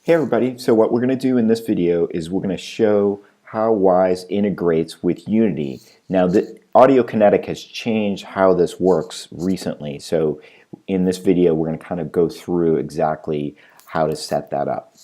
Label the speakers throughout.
Speaker 1: Hey everybody, so what we're going to do in this video is we're going to show how Wwise integrates with Unity. Now the Audio Kinetic has changed how this works recently, so in this video we're going to kind of go through exactly how to set that up.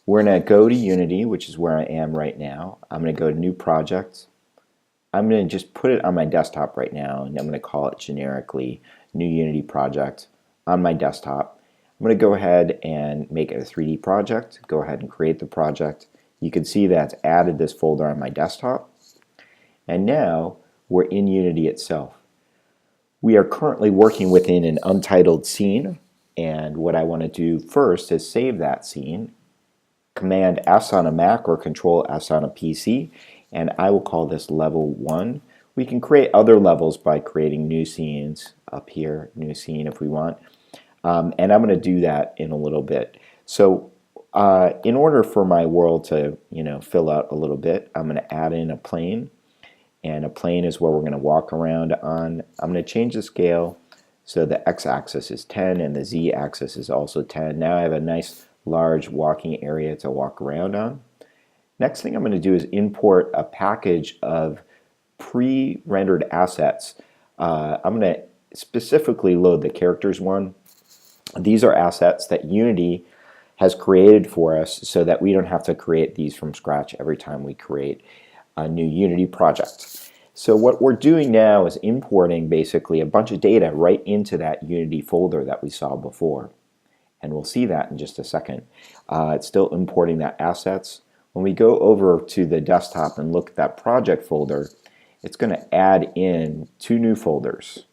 Speaker 1: We're going to go to Unity, which is where I am right now. I'm going to go to New Project. I'm going to just put it on my desktop right now, and I'm going to call it generically New Unity Project on my desktop. I'm going to go ahead and make it a 3D project. Go ahead and create the project. You can see that it's added this folder on my desktop. And now we're in Unity itself. We are currently working within an untitled scene, and what I want to do first is save that scene. Command S on a Mac or Control S on a PC, and I will call this level 1. We can create other levels by creating new scenes up here, new scene if we want. And I'm going to do that in a little bit. So in order for my world to fill out a little bit, I'm going to add in a plane, and a plane is where we're going to walk around on. I'm going to change the scale so the x-axis is 10 and the z-axis is also 10. Now I have a nice large walking area to walk around on. Next thing I'm going to do is import a package of pre-rendered assets. I'm going to specifically load the characters one. These are assets that Unity has created for us so that we don't have to create these from scratch every time we create a new Unity project. So what we're doing now is importing basically a bunch of data right into that Unity folder that we saw before. And we'll see that in just a second. It's still importing that assets. When we go over to the desktop and look at that project folder, it's going to add in two new folders,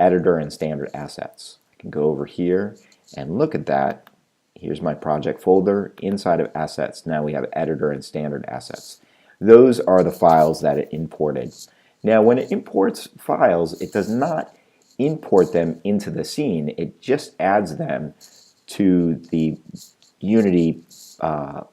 Speaker 1: editor and standard assets. Can go over here and look at that. Here's my project folder. Inside of assets, now we have editor and standard assets. Those are the files that it imported. Now when it imports files, it does not import them into the scene. It just adds them to the Unity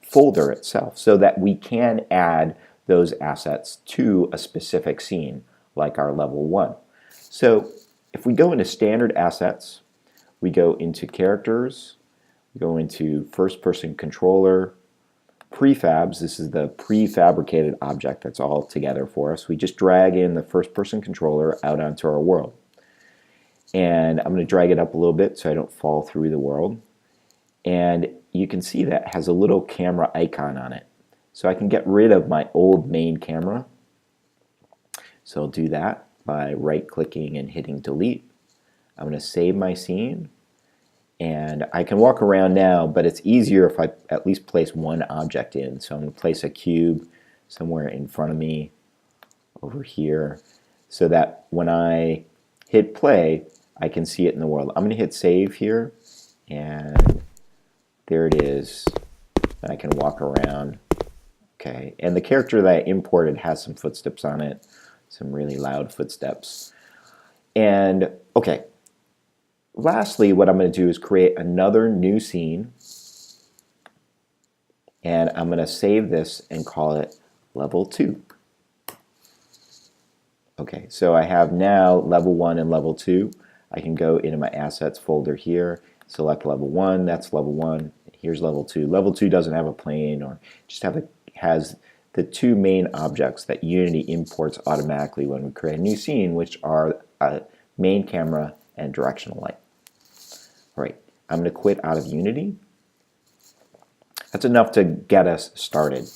Speaker 1: folder itself so that we can add those assets to a specific scene like our level 1. So if we go into standard assets, we go into characters, we go into first person controller, prefabs. This is the prefabricated object that's all together for us. We just drag in the first person controller out onto our world. And I'm going to drag it up a little bit so I don't fall through the world. And you can see that it has a little camera icon on it. So I can get rid of my old main camera. So I'll do that by right clicking and hitting delete. I'm going to save my scene, and I can walk around now, but it's easier if I at least place one object in. So I'm going to place a cube somewhere in front of me over here so that when I hit play, I can see it in the world. I'm going to hit save here, and there it is. I can walk around. Okay, and the character that I imported has some footsteps on it, some really loud footsteps. And okay, lastly, what I'm going to do is create another new scene, and I'm going to save this and call it level 2. Okay, so I have now level 1 and level 2. I can go into my assets folder here, select level 1, that's level 1. Here's level 2. Level 2 doesn't have a plane, or just has the two main objects that Unity imports automatically when we create a new scene, which are a main camera and directional light. All right, I'm going to quit out of Unity. That's enough to get us started.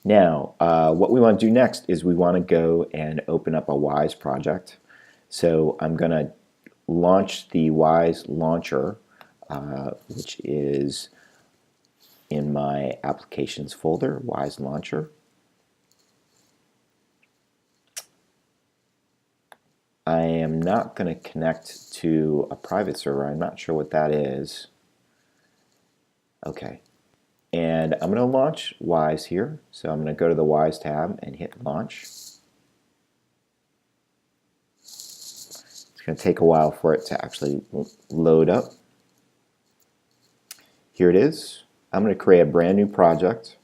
Speaker 1: Now, what we want to do next is we want to go and open up a Wwise project. So I'm going to launch the Wwise launcher, which is in my applications folder, Wwise launcher. I am not going to connect to a private server. I'm not sure what that is. Okay. And I'm going to launch Wwise here. So I'm going to go to the Wwise tab and hit launch. It's going to take a while for it to actually load up. Here it is. I'm going to create a brand new project.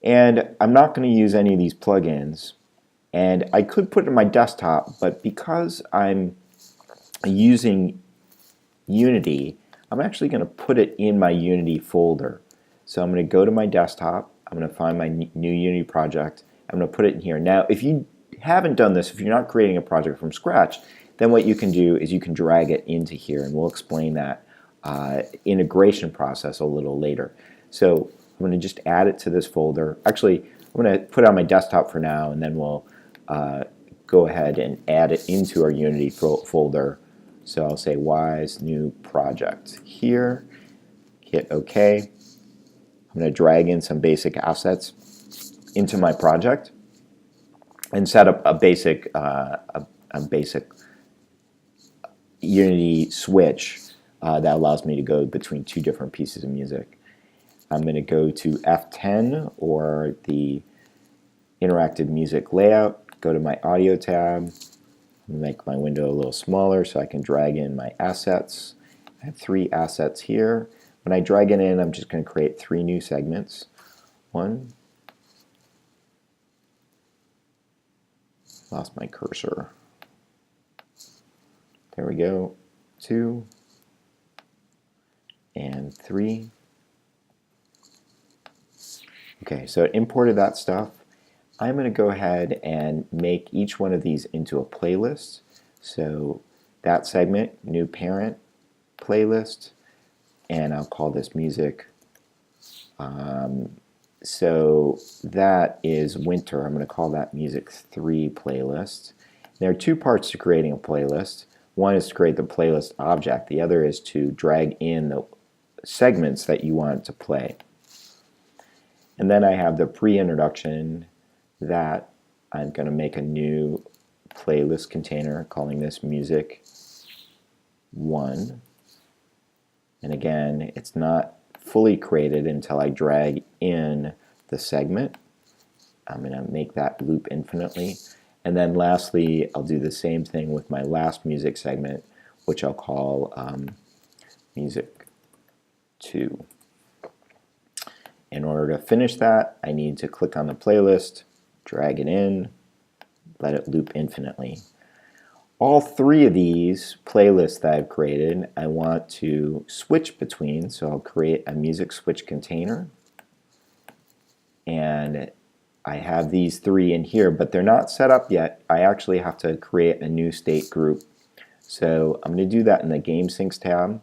Speaker 1: And I'm not going to use any of these plugins. And I could put it on my desktop, but because I'm using Unity, I'm actually going to put it in my Unity folder. So I'm going to go to my desktop, I'm going to find my new Unity project, I'm going to put it in here. Now if you haven't done this, if you're not creating a project from scratch, then what you can do is you can drag it into here, and we'll explain that integration process a little later. So I'm going to just add it to this folder. Actually, I'm going to put it on my desktop for now, and then we'll go ahead and add it into our Unity folder. So I'll say Wwise new project here, hit OK. I'm going to drag in some basic assets into my project and set up a basic Unity switch that allows me to go between two different pieces of music. I'm going to go to F10, or the interactive music layout, go to my audio tab, make my window a little smaller so I can drag in my assets. I have 3 assets here. When I drag it in, I'm just going to create 3 new segments. 1, lost my cursor. There we go. 2 and 3. Okay, so it imported that stuff. I'm going to go ahead and make each one of these into a playlist. So that segment, new parent, playlist, and I'll call this music. So that is winter. I'm going to call that music 3 playlist. There are 2 parts to creating a playlist. One is to create the playlist object. The other is to drag in the segments that you want to play. And then I have the pre-introduction that I'm going to make a new playlist container calling this music 1. And again, it's not fully created until I drag in the segment. I'm going to make that loop infinitely. And then lastly, I'll do the same thing with my last music segment, which I'll call music 2. In order to finish that, I need to click on the playlist, drag it in, let it loop infinitely. All 3 of these playlists that I've created, I want to switch between, so I'll create a music switch container. And I have these 3 in here, but they're not set up yet. I actually have to create a new state group. So I'm going to do that in the Game Syncs tab.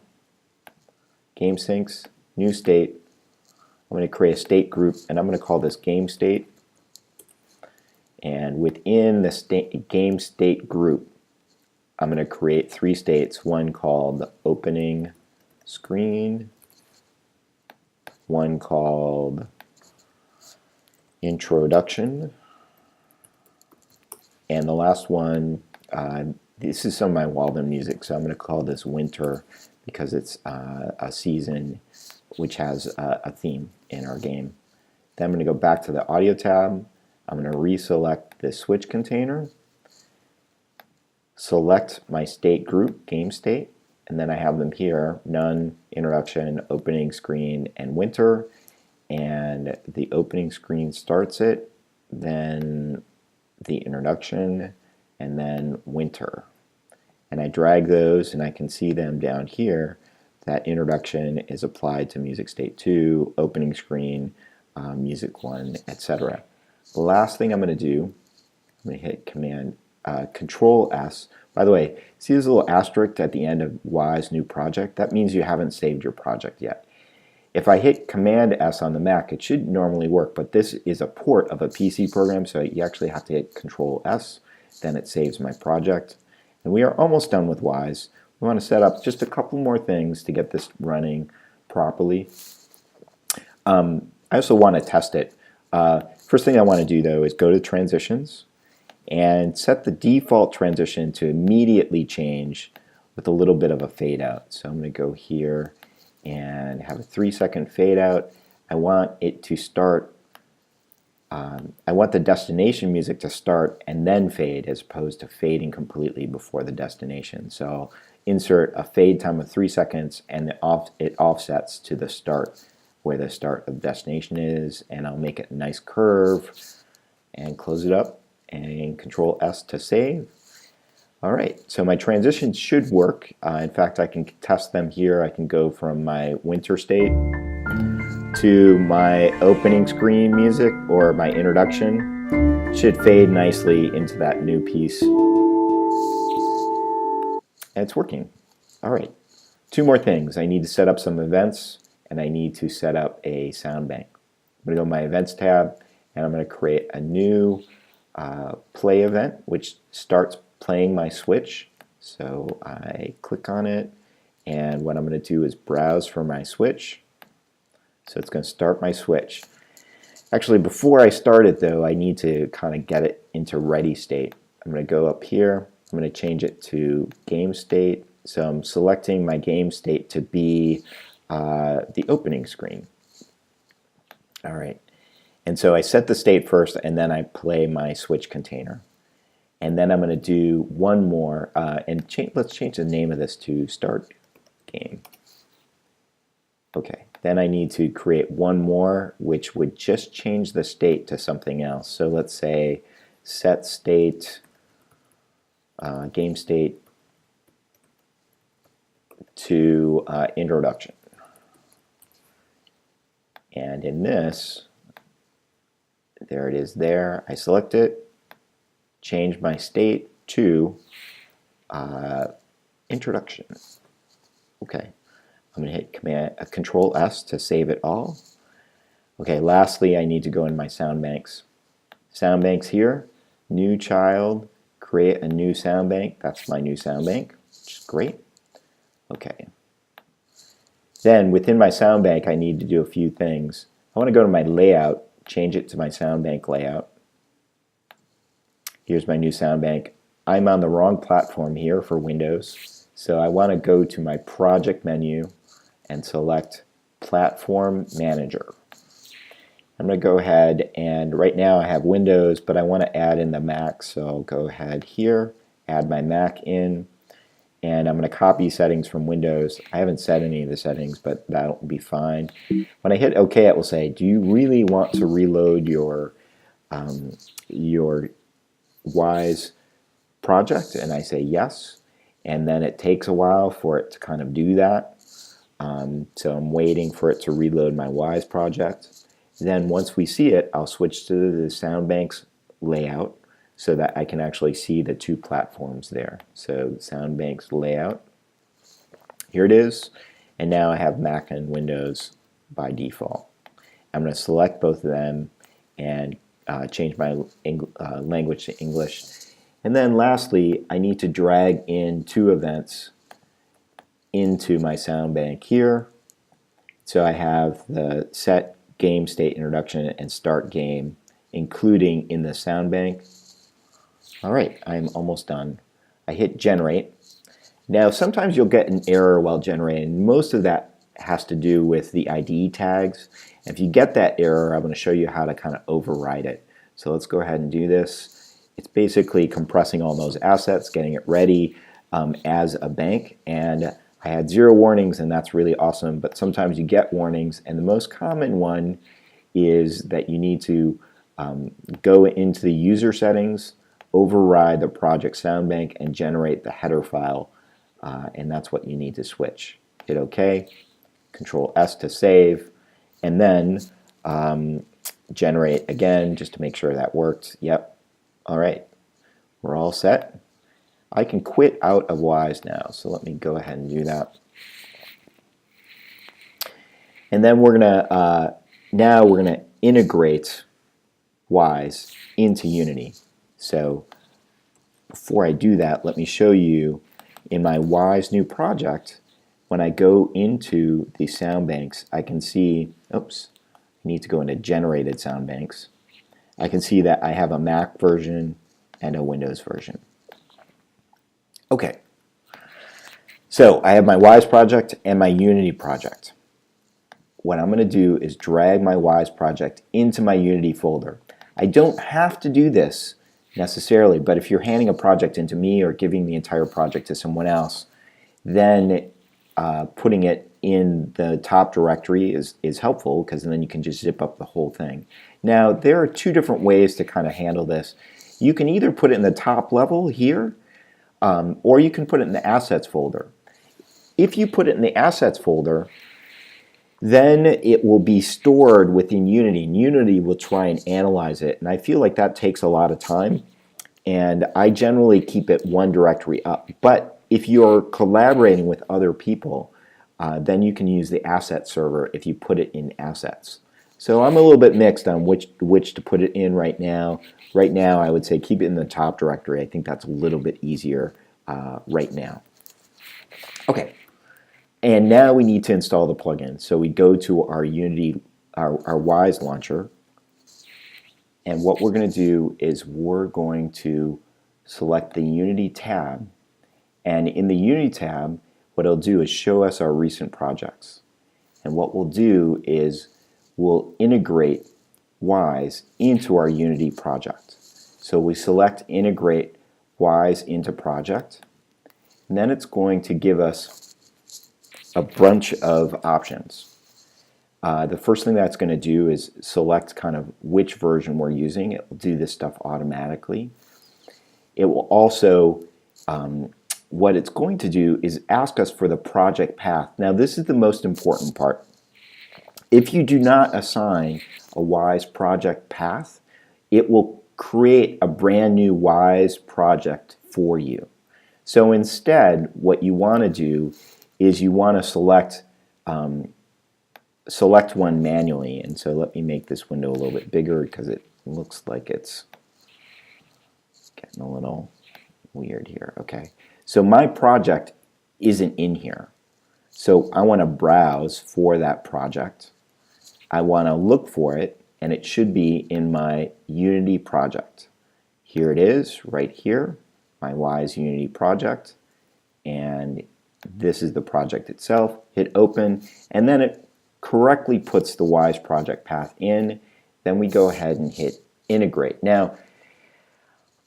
Speaker 1: Game Syncs, new state. I'm going to create a state group, and I'm going to call this game state. And within the game state group, I'm going to create 3 states, one called opening screen, one called introduction, and the last one, this is some of my Walden music, so I'm going to call this winter because it's a season which has a theme in our game. Then I'm going to go back to the audio tab. I'm going to reselect the switch container, select my state group, game state, and then I have them here, none, introduction, opening screen, and winter. And the opening screen starts it, then the introduction, and then winter. And I drag those and I can see them down here. That introduction is applied to music state 2, opening screen, music 1, etc. The last thing I'm going to do, I'm going to hit Control S. By the way, see this little asterisk at the end of Wwise new project? That means you haven't saved your project yet. If I hit Command S on the Mac, it should normally work, but this is a port of a PC program, so you actually have to hit Control S, then it saves my project. And we are almost done with Wwise. We want to set up just a couple more things to get this running properly. I also want to test it. First thing I want to do, though, is go to Transitions and set the default transition to immediately change with a little bit of a fade out. So I'm going to go here and have a 3-second fade out. I want it to start, I want the destination music to start and then fade, as opposed to fading completely before the destination. So I'll insert a fade time of 3 seconds, and it offsets to the start, where the start of the destination is, and I'll make it a nice curve and close it up and Control S to save. All right, so my transitions should work. In fact, I can test them here. I can go from my winter state to my opening screen music or my introduction. It should fade nicely into that new piece. And it's working. All right, two more things. I need to set up some events and I need to set up a sound bank. I'm going to go to my events tab and I'm going to create a new play event which starts playing my switch. So I click on it and what I'm going to do is browse for my switch. So it's going to start my switch. Actually, before I start it though, I need to kind of get it into ready state. I'm going to go up here. I'm going to change it to game state. So I'm selecting my game state to be the opening screen. All right. And so I set the state first and then I play my switch container. And then I'm going to do one more and let's change the name of this to start game. Okay. Then I need to create one more which would just change the state to something else. So let's say set state, game state to introduction. And in this, there it is there. I select it, change my state to introduction. Okay. I'm going to hit Control S to save it all. Okay, lastly, I need to go in my sound banks. Sound banks here, new child, create a new sound bank. That's my new sound bank, which is great. Okay. Then within my sound bank, I need to do a few things. I want to go to my layout, change it to my sound bank layout. Here's my new sound bank. I'm on the wrong platform here for Windows, so I want to go to my project menu and select Platform Manager. I'm going to go ahead and right now I have Windows, but I want to add in the Mac, so I'll go ahead here, add my Mac in, and I'm going to copy settings from Windows. I haven't set any of the settings, but that'll be fine. When I hit OK, it will say, do you really want to reload your Wwise project? And I say yes, and then it takes a while for it to kind of do that. So I'm waiting for it to reload my Wwise project. Then once we see it, I'll switch to the sound banks layout so that I can actually see the two platforms there. So sound banks layout, here it is, and now I have Mac and Windows by default. I'm going to select both of them and change my language to English. And then lastly, I need to drag in two events into my sound bank here. So I have the set game state introduction and start game including in the sound bank. All right, I'm almost done. I hit generate. Now sometimes you'll get an error while generating. Most of that has to do with the ID tags. If you get that error, I'm going to show you how to kind of override it. So let's go ahead and do this. It's basically compressing all those assets, getting it ready as a bank, and I had 0 warnings, and that's really awesome, but sometimes you get warnings, and the most common one is that you need to go into the user settings, override the project sound bank, and generate the header file, and that's what you need to switch. Hit OK, Control S to save, and then generate again just to make sure that worked. Yep. All right, we're all set. I can quit out of Wwise now, so let me go ahead and do that. And then we're gonna now we're gonna integrate Wwise into Unity. So before I do that, let me show you in my Wwise new project. When I go into the sound banks, I can see. Oops, I need to go into generated sound banks. I can see that I have a Mac version and a Windows version. Okay, so I have my Wwise project and my Unity project. What I'm going to do is drag my Wwise project into my Unity folder. I don't have to do this necessarily, but if you're handing a project into me or giving the entire project to someone else, then putting it in the top directory is helpful, because then you can just zip up the whole thing. Now, there are two different ways to kind of handle this. You can either put it in the top level here, or you can put it in the assets folder. If you put it in the assets folder, then it will be stored within Unity, and Unity will try and analyze it. And I feel like that takes a lot of time, and I generally keep it one directory up. But if you're collaborating with other people, then you can use the asset server if you put it in assets. So I'm a little bit mixed on which to put it in right now. Right now, I would say keep it in the top directory. I think that's a little bit easier right now. Okay, and now we need to install the plugin. So we go to our Unity, our Wwise launcher, and what we're going to do is we're going to select the Unity tab, and in the Unity tab, what it'll do is show us our recent projects. And what we'll do is we'll integrate Wwise into our Unity project. So we select integrate Wwise into project, and then it's going to give us a bunch of options. The first thing that's going to do is select kind of which version we're using. It will do this stuff automatically. It will also, what it's going to do is ask us for the project path. Now this is the most important part. If you do not assign a Wwise project path, it will create a brand new Wwise project for you. So instead, what you want to do is you want to select one manually. And so let me make this window a little bit bigger because it looks like it's getting a little weird here. Okay, so my project isn't in here. So I want to browse for that project. I want to look for it, and it should be in my Unity project. Here it is, right here, my Wwise Unity project, and this is the project itself. Hit open, and then it correctly puts the Wwise project path in. Then we go ahead and hit integrate. Now,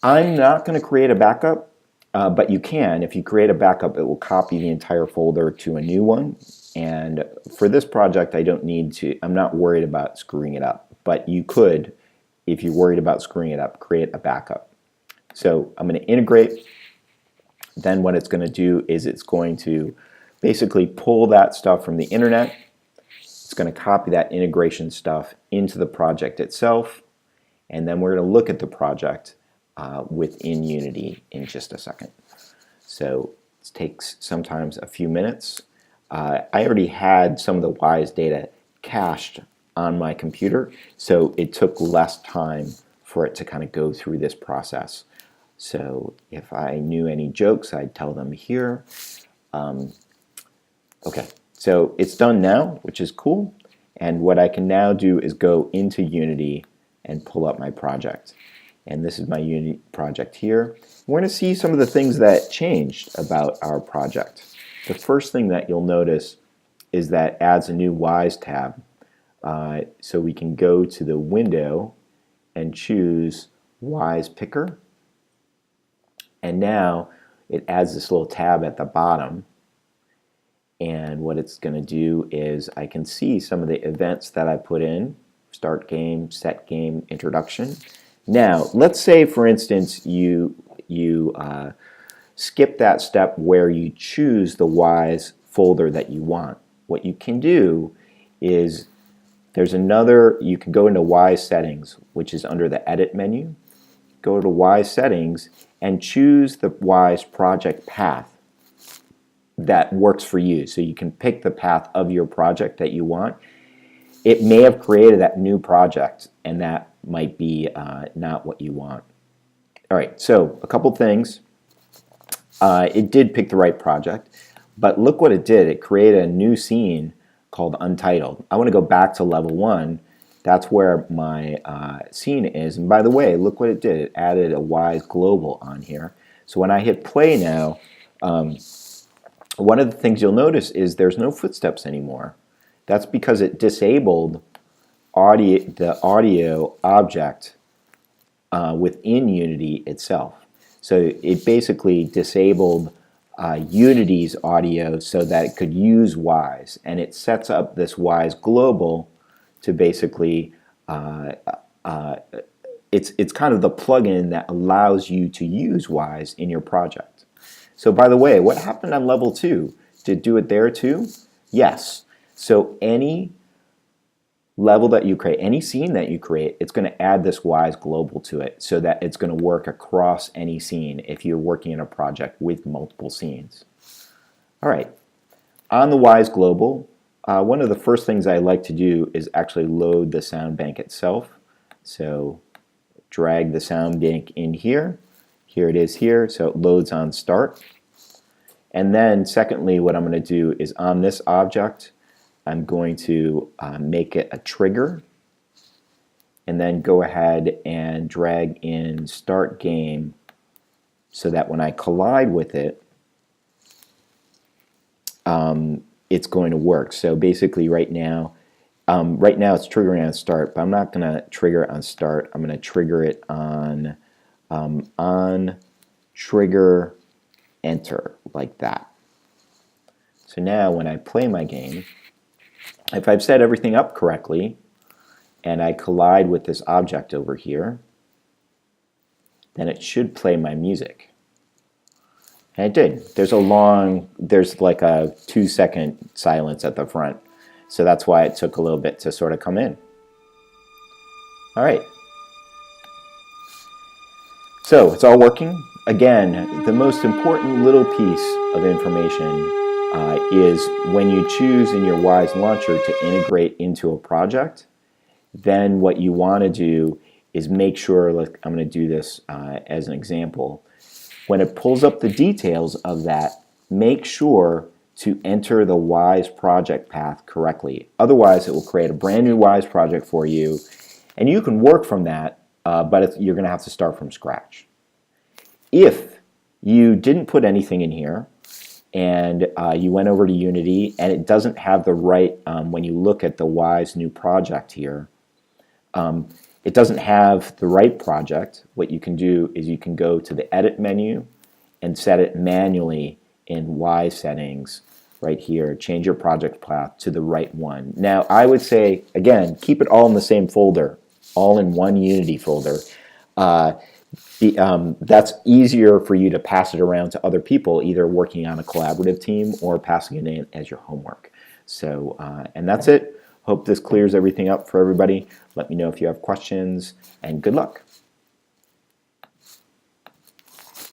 Speaker 1: I'm not going to create a backup, but you can. If you create a backup, it will copy the entire folder to a new one. And for this project, I don't need to, I'm not worried about screwing it up. But you could, if you're worried about screwing it up, create a backup. So I'm going to integrate. Then what it's going to do is it's going to basically pull that stuff from the internet. It's going to copy that integration stuff into the project itself. And then we're going to look at the project within Unity in just a second. So it takes sometimes a few minutes. I already had some of the Wwise data cached on my computer, so it took less time for it to kind of go through this process. So if I knew any jokes, I'd tell them here. Okay, so it's done now, which is cool. And what I can now do is go into Unity and pull up my project. And this is my Unity project here. We're going to see some of the things that changed about our project. The first thing that you'll notice is that adds a new Wwise tab. So we can go to the window and choose Wwise Picker. And now it adds this little tab at the bottom. And what it's going to do is I can see some of the events that I put in. Start game, set game, introduction. Now, let's say, for instance, you skip that step where you choose the Wwise folder that you want. What you can do is there's another, you can go into Wwise settings, which is under the edit menu. Go to Wwise settings and choose the Wwise project path that works for you. So you can pick the path of your project that you want. It may have created that new project, and that might be not what you want. All right, so a couple things. It did pick the right project, but look what it did. It created a new scene called Untitled. I want to go back to level 1. That's where my scene is. And by the way, look what it did. It added a Wwise Global on here. So when I hit play now, one of the things you'll notice is there's no footsteps anymore. That's because it disabled the audio object within Unity itself. So it basically disabled Unity's audio so that it could use Wwise, and it sets up this Wwise Global to basically it's kind of the plugin that allows you to use Wwise in your project. So by the way, what happened on level 2? Did it do it there too? Yes. So any level that you create, any scene that you create, it's going to add this Wwise global to it so that it's going to work across any scene if you're working in a project with multiple scenes. All right, on the Wwise global, one of the first things I like to do is actually load the sound bank itself. So drag the sound bank in here. Here it is here, so it loads on start. And then secondly, what I'm going to do is on this object, I'm going to make it a trigger, and then go ahead and drag in start game so that when I collide with it, it's going to work. So basically right now it's triggering on start, but I'm not going to trigger it on start. I'm going to trigger it on trigger enter, like that. So now when I play my game, if I've set everything up correctly and I collide with this object over here, then it should play my music. And it did. There's like a 2-second silence at the front. So that's why it took a little bit to sort of come in. All right. So it's all working. Again, the most important little piece of information is when you choose in your Wwise launcher to integrate into a project, then what you want to do is make sure, like I'm going to do this as an example, when it pulls up the details of that, make sure to enter the Wwise project path correctly. Otherwise, it will create a brand new Wwise project for you, and you can work from that, but you're going to have to start from scratch. If you didn't put anything in here, and you went over to Unity, and it doesn't have the right, when you look at the Wwise new project here, it doesn't have the right project. What you can do is you can go to the Edit menu and set it manually in Wwise settings right here. Change your project path to the right one. Now, I would say, again, keep it all in the same folder, all in one Unity folder. That's easier for you to pass it around to other people, either working on a collaborative team or passing it in as your homework. So, and that's it. Hope this clears everything up for everybody. Let me know if you have questions, and good luck.